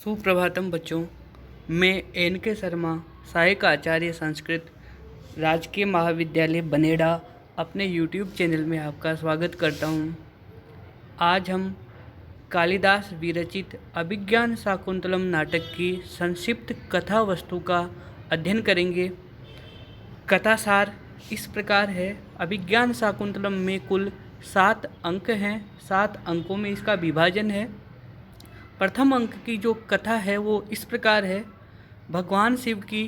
सुप्रभातम बच्चों। मैं एन के शर्मा, सहायक आचार्य संस्कृत, राजकीय महाविद्यालय बनेड़ा, अपने यूट्यूब चैनल में आपका स्वागत करता हूँ। आज हम कालिदास विरचित अभिज्ञान शाकुंतलम नाटक की संक्षिप्त कथा वस्तु का अध्ययन करेंगे। कथासार इस प्रकार है। अभिज्ञान शाकुंतलम में कुल 7 अंक हैं। 7 अंकों में इसका विभाजन है। प्रथम अंक की जो कथा है वो इस प्रकार है। भगवान शिव की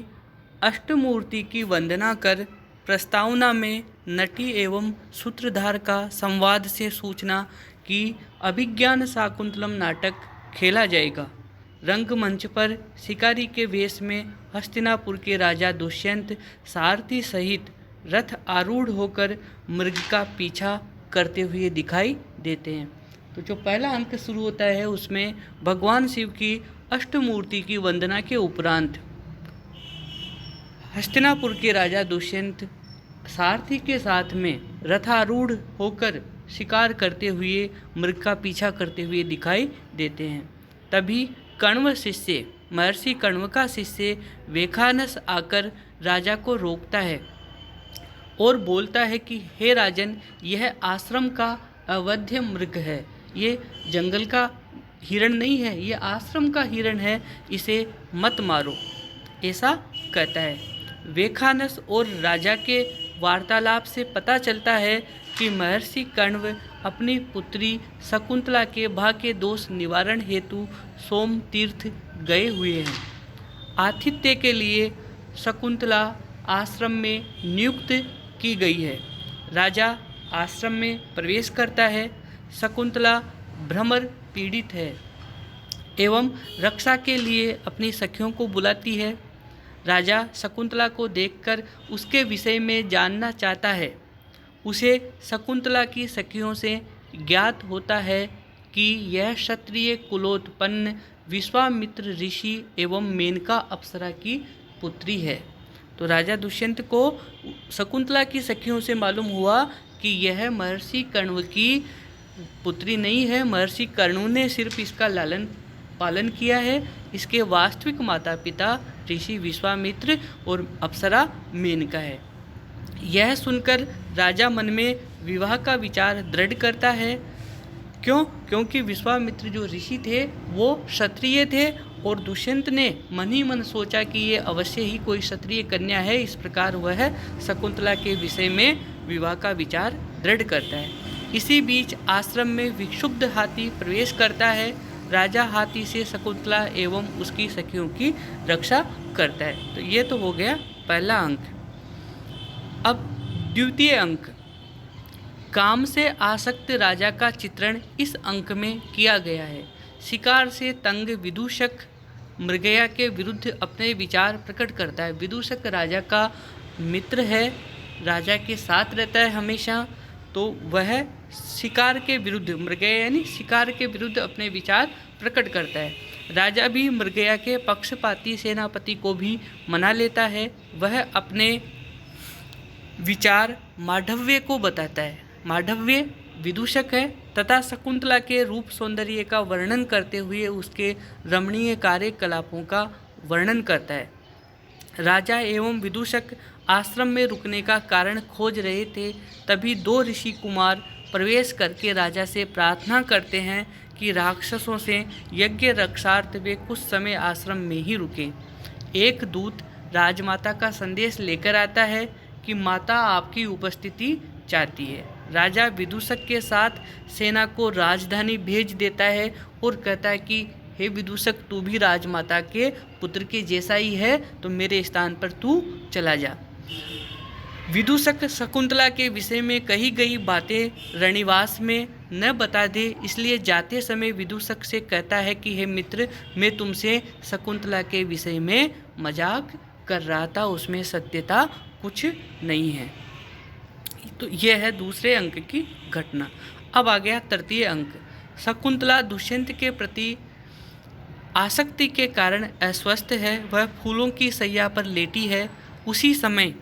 अष्टमूर्ति की वंदना कर प्रस्तावना में नटी एवं सूत्रधार का संवाद से सूचना कि अभिज्ञान शाकुंतलम नाटक खेला जाएगा। रंगमंच पर शिकारी के वेश में हस्तिनापुर के राजा दुष्यंत सारथी सहित रथ आरूढ़ होकर मृग का पीछा करते हुए दिखाई देते हैं। तो जो पहला अंक शुरू होता है उसमें भगवान शिव की अष्टमूर्ति की वंदना के उपरांत हस्तिनापुर के राजा दुष्यंत सारथी के साथ में रथारूढ़ होकर शिकार करते हुए मृग का पीछा करते हुए दिखाई देते हैं। तभी कण्व शिष्य, महर्षि कण्व का शिष्य वेखानस आकर राजा को रोकता है और बोलता है कि हे राजन, यह आश्रम का अवध्य मृग है। ये जंगल का हिरण नहीं है, ये आश्रम का हिरण है, इसे मत मारो, ऐसा कहता है। वेखानस और राजा के वार्तालाप से पता चलता है कि महर्षि कण्व अपनी पुत्री शकुंतला के भाग्य दोष निवारण हेतु सोम तीर्थ गए हुए हैं। आतिथ्य के लिए शकुंतला आश्रम में नियुक्त की गई है। राजा आश्रम में प्रवेश करता है। शकुंतला भ्रमर पीड़ित है एवं रक्षा के लिए अपनी सखियों को बुलाती है। राजा शकुंतला को देखकर उसके विषय में जानना चाहता है। उसे शकुंतला की सखियों से ज्ञात होता है कि यह क्षत्रिय कुलोत्पन्न विश्वामित्र ऋषि एवं मेनका अप्सरा की पुत्री है। तो राजा दुष्यंत को शकुंतला की सखियों से मालूम हुआ कि यह महर्षि कण्व की पुत्री नहीं है। महर्षि कण्व ने सिर्फ इसका लालन पालन किया है। इसके वास्तविक माता पिता ऋषि विश्वामित्र और अप्सरा मेनका है। यह सुनकर राजा मन में विवाह का विचार दृढ़ करता है। क्योंकि विश्वामित्र जो ऋषि थे वो क्षत्रिय थे और दुष्यंत ने मन ही मन सोचा कि ये अवश्य ही कोई क्षत्रिय कन्या है। इस प्रकार वह शकुंतला के विषय में विवाह का विचार दृढ़ करता है। इसी बीच आश्रम में विक्षुब्ध हाथी प्रवेश करता है। राजा हाथी से शकुंतला एवं उसकी सखियों की रक्षा करता है। तो ये तो हो गया पहला अंक। अब द्वितीय अंक, काम से आसक्त राजा का चित्रण इस अंक में किया गया है। शिकार से तंग विदूषक मृगया के विरुद्ध अपने विचार प्रकट करता है। विदूषक राजा का मित्र है, राजा के साथ रहता है हमेशा। तो वह शिकार के विरुद्ध, मृगया यानी शिकार के विरुद्ध अपने विचार प्रकट करता है। राजा भी मृगया के पक्षपाती सेनापति को भी मना लेता है। वह अपने विचार मांडव्य को बताता है। मांडव्य विदूषक है तथा शकुंतला के रूप सौंदर्य का वर्णन करते हुए उसके रमणीय कार्यकलापों का वर्णन करता है। राजा एवं विदूषक आश्रम में रुकने का कारण खोज रहे थे। तभी 2 ऋषि कुमार प्रवेश करके राजा से प्रार्थना करते हैं कि राक्षसों से यज्ञ रक्षार्थ वे कुछ समय आश्रम में ही रुके। एक दूत राजमाता का संदेश लेकर आता है कि माता आपकी उपस्थिति चाहती है। राजा विदूषक के साथ सेना को राजधानी भेज देता है और कहता है कि हे विदूषक, तू भी राजमाता के पुत्र के जैसा ही है, तो मेरे स्थान पर तू चला जा। विदूषक शकुंतला के विषय में कही गई बातें रणिवास में न बता दे, इसलिए जाते समय विदूषक से कहता है कि हे मित्र, मैं तुमसे शकुंतला के विषय में मजाक कर रहा था, उसमें सत्यता कुछ नहीं है। तो यह है दूसरे अंक की घटना। अब आ गया तृतीय अंक। शकुंतला दुष्यंत के प्रति आसक्ति के कारण अस्वस्थ है। वह फूलों की सैया पर लेटी है। उसी समय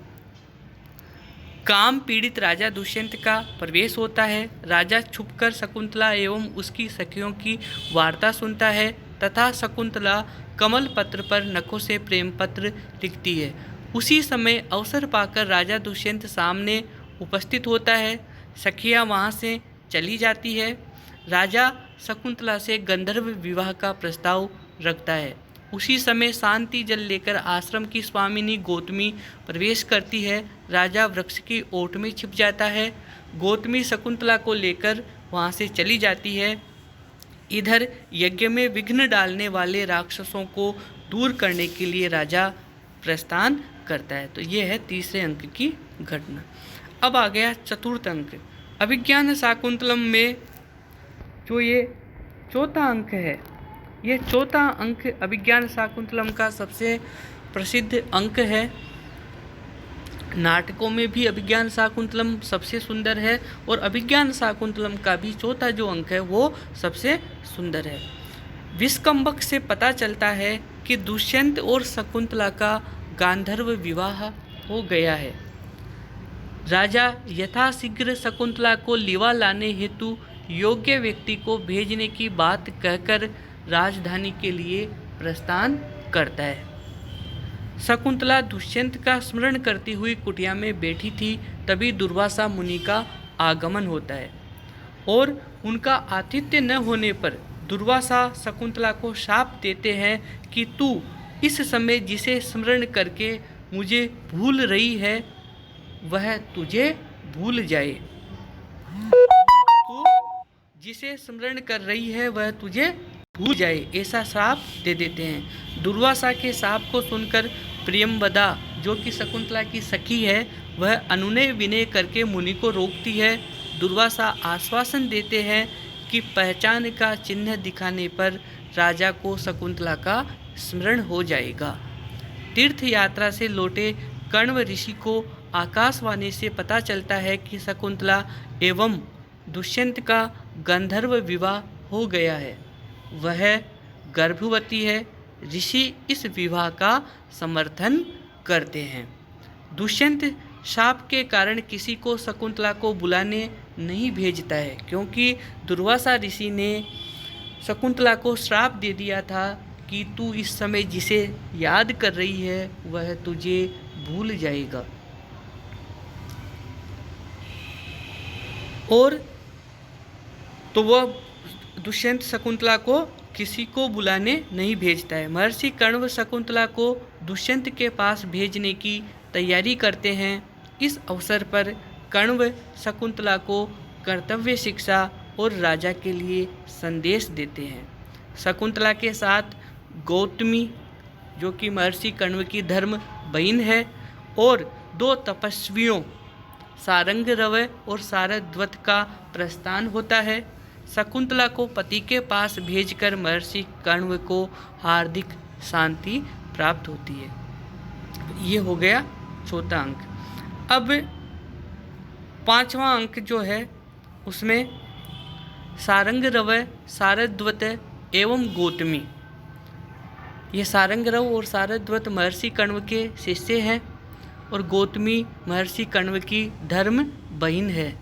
काम पीड़ित राजा दुष्यंत का प्रवेश होता है। राजा छुपकर शकुंतला एवं उसकी सखियों की वार्ता सुनता है। तथा शकुंतला कमल पत्र पर नखों से प्रेम पत्र लिखती है। उसी समय अवसर पाकर राजा दुष्यंत सामने उपस्थित होता है। सखियाँ वहाँ से चली जाती है। राजा शकुंतला से गंधर्व विवाह का प्रस्ताव रखता है। उसी समय शांति जल लेकर आश्रम की स्वामिनी गौतमी प्रवेश करती है। राजा वृक्ष की ओट में छिप जाता है। गौतमी शकुंतला को लेकर वहाँ से चली जाती है। इधर यज्ञ में विघ्न डालने वाले राक्षसों को दूर करने के लिए राजा प्रस्थान करता है। तो ये है तीसरे अंक की घटना। अब आ गया चतुर्थ अंक। अभिज्ञान शाकुंतलम में जो ये चौथा अंक है, ये चौथा अंक अभिज्ञान शाकुंतलम का सबसे प्रसिद्ध अंक है। नाटकों में भी अभिज्ञान शाकुंतलम सबसे सुंदर है और अभिज्ञान शाकुंतलम का भी चौथा जो अंक है वो सबसे सुंदर है। विष्कंभक से पता चलता है कि दुष्यंत और शकुंतला का गांधर्व विवाह हो गया है। राजा यथाशीघ्र शकुंतला को लिवा लाने हेतु योग्य व्यक्ति को भेजने की बात कहकर राजधानी के लिए प्रस्थान करता है। शकुंतला दुष्यंत का स्मरण करती हुई कुटिया में बैठी थी। तभी दुर्वासा मुनि का आगमन होता है और उनका आतिथ्य न होने पर दुर्वासा शकुंतला को शाप देते हैं कि तू इस समय जिसे स्मरण करके मुझे भूल रही है वह तुझे भूल जाए। तू जिसे स्मरण कर रही है वह तुझे भूल जाए, ऐसा श्राप दे देते हैं। दुर्वासा के शाप को सुनकर प्रियंवदा जो कि शकुंतला की सखी है वह अनुनय विनय करके मुनि को रोकती है। दुर्वासा आश्वासन देते हैं कि पहचान का चिन्ह दिखाने पर राजा को शकुंतला का स्मरण हो जाएगा। तीर्थ यात्रा से लौटे कण्व ऋषि को आकाशवाणी से पता चलता है कि शकुंतला एवं दुष्यंत का गंधर्व विवाह हो गया है, वह गर्भवती है। ऋषि इस विवाह का समर्थन करते हैं। दुष्यंत शाप के कारण किसी को शकुंतला को बुलाने नहीं भेजता है, क्योंकि दुर्वासा ऋषि ने शकुंतला को श्राप दे दिया था कि तू इस समय जिसे याद कर रही है वह तुझे भूल जाएगा। और तो वह दुष्यंत शकुंतला को किसी को बुलाने नहीं भेजता है। महर्षि कण्व शकुंतला को दुष्यंत के पास भेजने की तैयारी करते हैं। इस अवसर पर कण्व शकुंतला को कर्तव्य शिक्षा और राजा के लिए संदेश देते हैं। शकुंतला के साथ गौतमी जो कि महर्षि कण्व की धर्म बहन है और दो तपस्वियों सारंगरव और सारद्वत का प्रस्थान होता है। शकुंतला को पति के पास भेजकर महर्षि कण्व को हार्दिक शांति प्राप्त होती है। ये हो गया चौथा अंक। अब पांचवा अंक जो है उसमें सारंगरव, सारद्वत एवं गौतमी, ये सारंगरव और सारद्वत महर्षि कण्व के शिष्य हैं और गौतमी महर्षि कण्व की धर्म बहन है।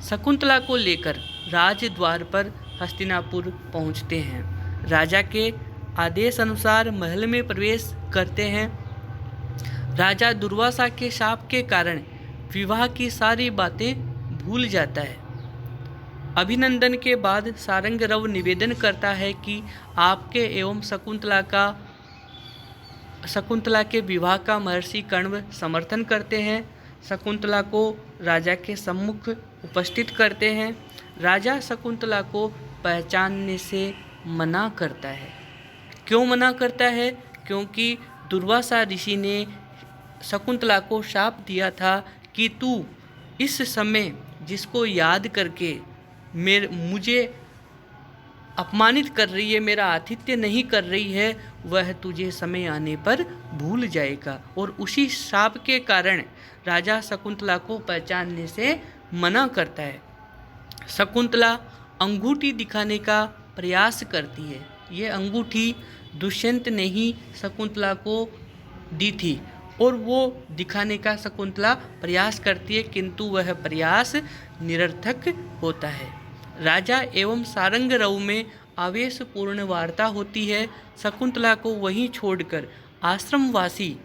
शकुंतला को लेकर राजद्वार पर हस्तिनापुर पहुंचते हैं। राजा के आदेश अनुसार महल में प्रवेश करते हैं। राजा दुर्वासा के शाप के कारण विवाह की सारी बातें भूल जाता है। अभिनंदन के बाद सारंगरव निवेदन करता है कि आपके एवं शकुंतला के विवाह का महर्षि कण्व समर्थन करते हैं। शकुंतला को राजा के सम्मुख उपस्थित करते हैं। राजा शकुंतला को पहचानने से मना करता है। क्यों मना करता है? क्योंकि दुर्वासा ऋषि ने शकुंतला को शाप दिया था कि तू इस समय जिसको याद करके मुझे अपमानित कर रही है, मेरा आतिथ्य नहीं कर रही है, वह तुझे समय आने पर भूल जाएगा। और उसी शाप के कारण राजा शकुंतला को पहचानने से मना करता है। शकुंतला अंगूठी दिखाने का प्रयास करती है। ये अंगूठी दुष्यंत ने ही शकुंतला को दी थी और वो दिखाने का शकुंतला प्रयास करती है, किंतु वह प्रयास निरर्थक होता है। राजा एवं सारंगरव में आवेशपूर्ण वार्ता होती है। शकुंतला को वहीं छोड़कर आश्रमवासी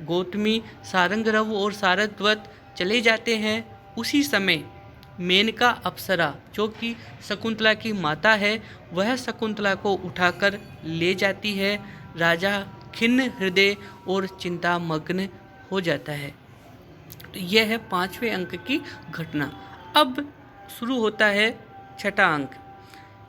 गौतमी, सारंगरव और सारस्वत चले जाते हैं। उसी समय मेनका अप्सरा, जो कि शकुंतला की माता है, वह शकुंतला को उठाकर ले जाती है। राजा खिन्न हृदय और चिंतामग्न हो जाता है। तो यह है 5वें अंक की घटना। अब शुरू होता है छठा अंक।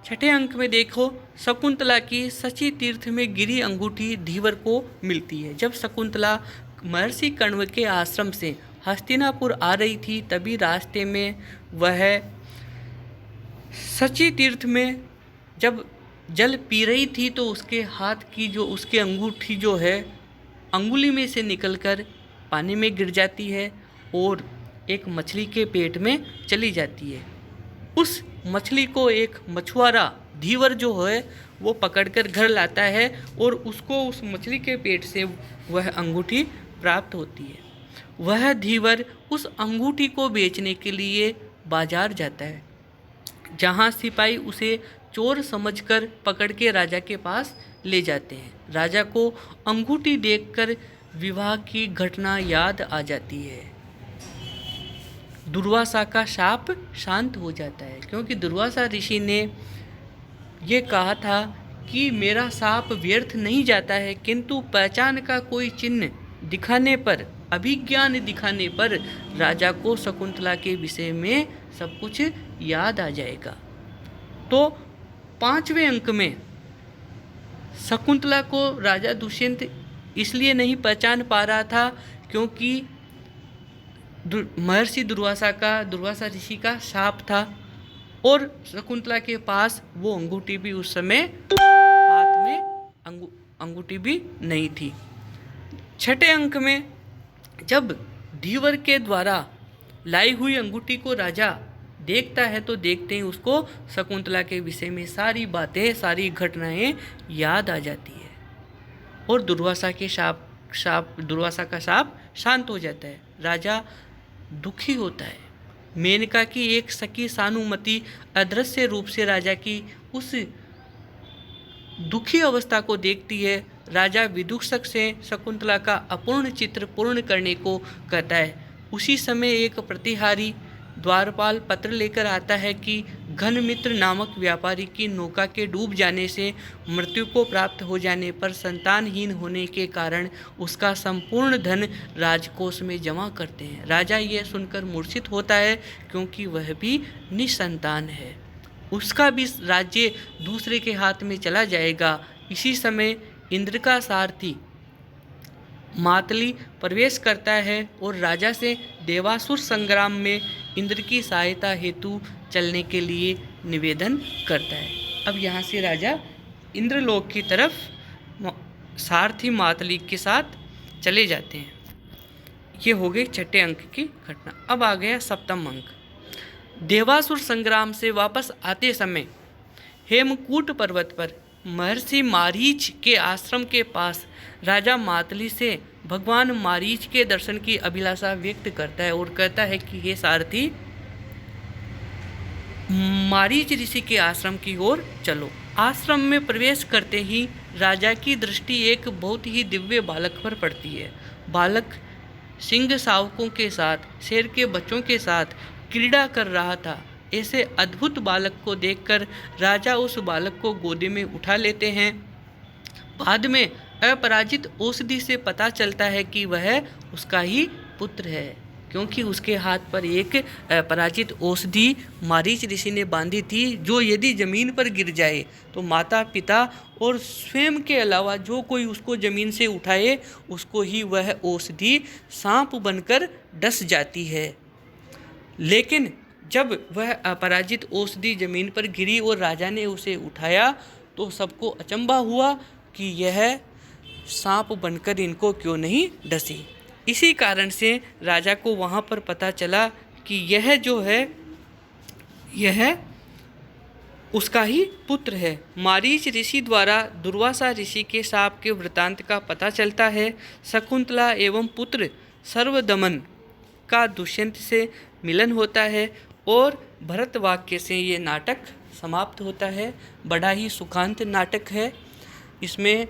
छठे अंक में देखो, शकुंतला की शची तीर्थ में गिरी अंगूठी धीवर को मिलती है। जब शकुंतला महर्षि कण्व के आश्रम से हस्तिनापुर आ रही थी, तभी रास्ते में वह शची तीर्थ में जब जल पी रही थी तो उसके हाथ की जो उसके अंगूठी जो है अंगुली में से निकलकर पानी में गिर जाती है और एक मछली के पेट में चली जाती है। उस मछली को एक मछुआरा धीवर जो है वो पकड़कर घर लाता है और उसको उस मछली के पेट से वह अंगूठी प्राप्त होती है। वह धीवर उस अंगूठी को बेचने के लिए बाजार जाता है, जहाँ सिपाही उसे चोर समझकर पकड़ के राजा के पास ले जाते हैं। राजा को अंगूठी देखकर विवाह की घटना याद आ जाती है। दुर्वासा का शाप शांत हो जाता है, क्योंकि दुर्वासा ऋषि ने ये कहा था कि मेरा शाप व्यर्थ नहीं जाता है, किंतु पहचान का कोई चिन्ह दिखाने पर, अभिज्ञान दिखाने पर राजा को शकुंतला के विषय में सब कुछ याद आ जाएगा। तो 5वें अंक में शकुंतला को राजा दुष्यंत इसलिए नहीं पहचान पा रहा था क्योंकि महर्षि दुर्वासा ऋषि का शाप था और शकुंतला के पास वो अंगूठी भी उस समय हाथ में अंगूठी भी नहीं थी। छठे अंक में जब धीवर के द्वारा लाई हुई अंगूठी को राजा देखता है तो देखते ही उसको शकुंतला के विषय में सारी बातें, सारी घटनाएं याद आ जाती है और दुर्वासा का शाप शांत हो जाता है। राजा दुखी होता है। मेनका की एक सखी सानुमति अदृश्य रूप से राजा की उस दुखी अवस्था को देखती है। राजा विदूषक से शकुंतला का अपूर्ण चित्र पूर्ण करने को कहता है। उसी समय एक प्रतिहारी द्वारपाल पत्र लेकर आता है कि घनमित्र नामक व्यापारी की नौका के डूब जाने से मृत्यु को प्राप्त हो जाने पर संतानहीन होने के कारण उसका संपूर्ण धन राजकोष में जमा करते हैं। राजा यह सुनकर मूर्छित होता है क्योंकि वह भी निसंतान है। उसका भी राज्य दूसरे के हाथ में चला जाएगा। इसी समय इंद्र का सारथी मातली प्रवेश करता है और राजा से देवासुर संग्राम में इंद्र की सहायता हेतु चलने के लिए निवेदन करता है। अब यहाँ से राजा इंद्रलोक की तरफ सारथी मातली के साथ चले जाते हैं। ये हो गई छठे अंक की घटना। अब आ गया सप्तम अंक। देवासुर संग्राम से वापस आते समय हेमकूट पर्वत पर महर्षि मारीच के आश्रम के पास राजा मातली से भगवान मारीच के दर्शन की अभिलाषा व्यक्त करता है और कहता है कि हे सारथी, मारीच ऋषि के आश्रम की ओर चलो। आश्रम में प्रवेश करते ही राजा की दृष्टि एक बहुत ही दिव्य बालक पर पड़ती है। बालक सिंह शावकों के साथ, शेर के बच्चों के साथ क्रीड़ा कर रहा था। ऐसे अद्भुत बालक को देखकर राजा उस बालक को गोदी में उठा लेते हैं। बाद में अपराजित औषधि से पता चलता है कि वह उसका ही पुत्र है, क्योंकि उसके हाथ पर एक अपराजित औषधि मारीच ऋषि ने बांधी थी, जो यदि जमीन पर गिर जाए तो माता पिता और स्वयं के अलावा जो कोई उसको जमीन से उठाए उसको ही वह औषधि सांप बनकर डस जाती है। लेकिन जब वह अपराजित औषधि जमीन पर गिरी और राजा ने उसे उठाया तो सबको अचंभा हुआ कि यह सांप बनकर इनको क्यों नहीं डसी। इसी कारण से राजा को वहाँ पर पता चला कि यह जो है यह उसका ही पुत्र है। मारीच ऋषि द्वारा दुर्वासा ऋषि के शाप के वृतांत का पता चलता है। शकुंतला एवं पुत्र सर्वदमन का दुष्यंत से मिलन होता है और भरत वाक्य से ये नाटक समाप्त होता है। बड़ा ही सुखांत नाटक है। इसमें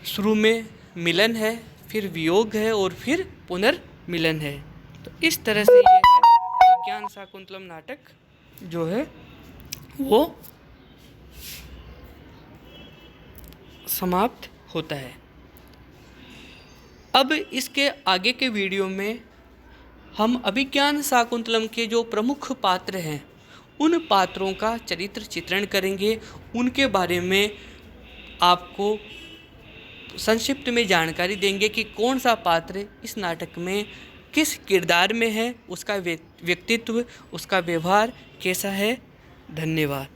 शुरू में मिलन है, फिर वियोग है और फिर पुनर्मिलन है। तो इस तरह से ये विज्ञान शाकुंतलम नाटक जो है वो समाप्त होता है। अब इसके आगे के वीडियो में हम अभिज्ञान शाकुंतलम के जो प्रमुख पात्र हैं उन पात्रों का चरित्र चित्रण करेंगे। उनके बारे में आपको संक्षिप्त में जानकारी देंगे कि कौन सा पात्र इस नाटक में किस किरदार में है, उसका व्यक्तित्व, उसका व्यवहार कैसा है। धन्यवाद।